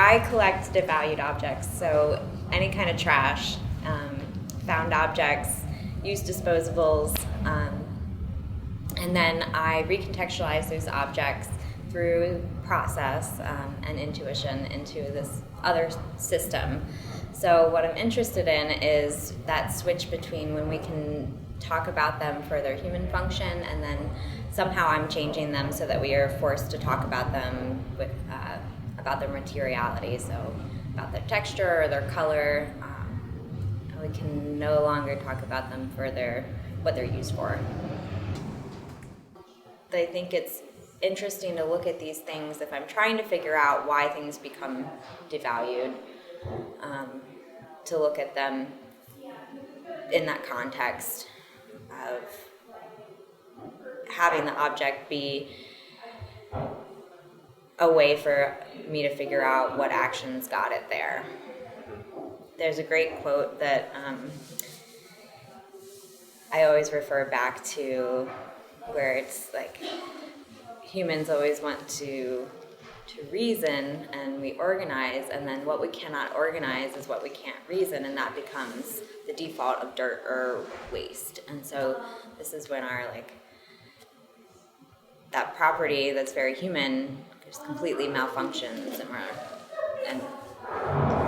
I collect devalued objects, so any kind of trash, found objects, used disposables, and then I recontextualize those objects through process and intuition into this other system. So what I'm interested in is that switch between when we can talk about them for their human function, and then somehow I'm changing them so that we are forced to talk about them with about their materiality, so about their texture or their color. We can no longer talk about them for what they're used for. I think it's interesting to look at these things if I'm trying to figure out why things become devalued, to look at them in that context of having the object be a way for me to figure out what actions got it there. There's a great quote that I always refer back to, where it's like humans always want to reason, and we organize, and then what we cannot organize is what we can't reason, and that becomes the default of dirt or waste. And so this is when our that property that's very human just completely malfunctions, and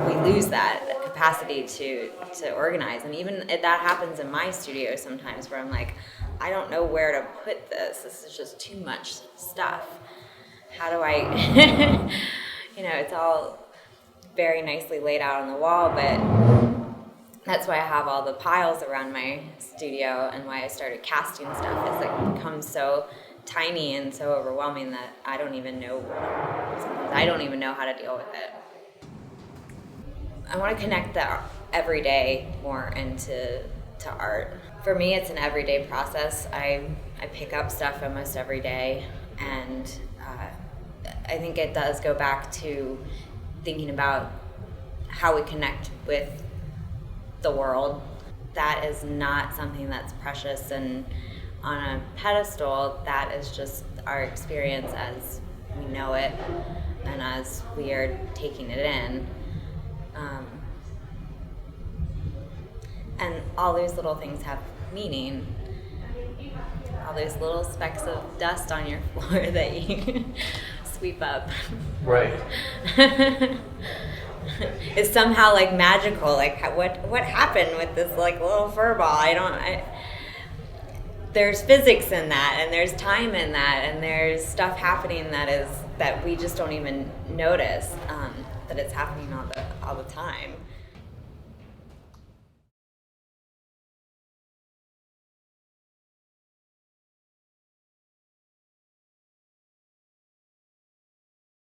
we lose that capacity to organize. And even that happens in my studio sometimes, where I'm like, I don't know where to put this. This is just too much stuff. How do I, it's all very nicely laid out on the wall, but that's why I have all the piles around my studio, and why I started casting stuff. It's become so tiny and so overwhelming that I don't even know how to deal with it. I want to connect the everyday more into art. For me, it's an everyday process. I pick up stuff almost every day, and I think it does go back to thinking about how we connect with the world. That is not something that's precious and on a pedestal. That is just our experience as we know it and as we are taking it in. And all those little things have meaning. All those little specks of dust on your floor that you sweep up. Right. It's somehow magical. What happened with this little fur ball? There's physics in that, and there's time in that, and there's stuff happening that we just don't even notice that it's happening all the time.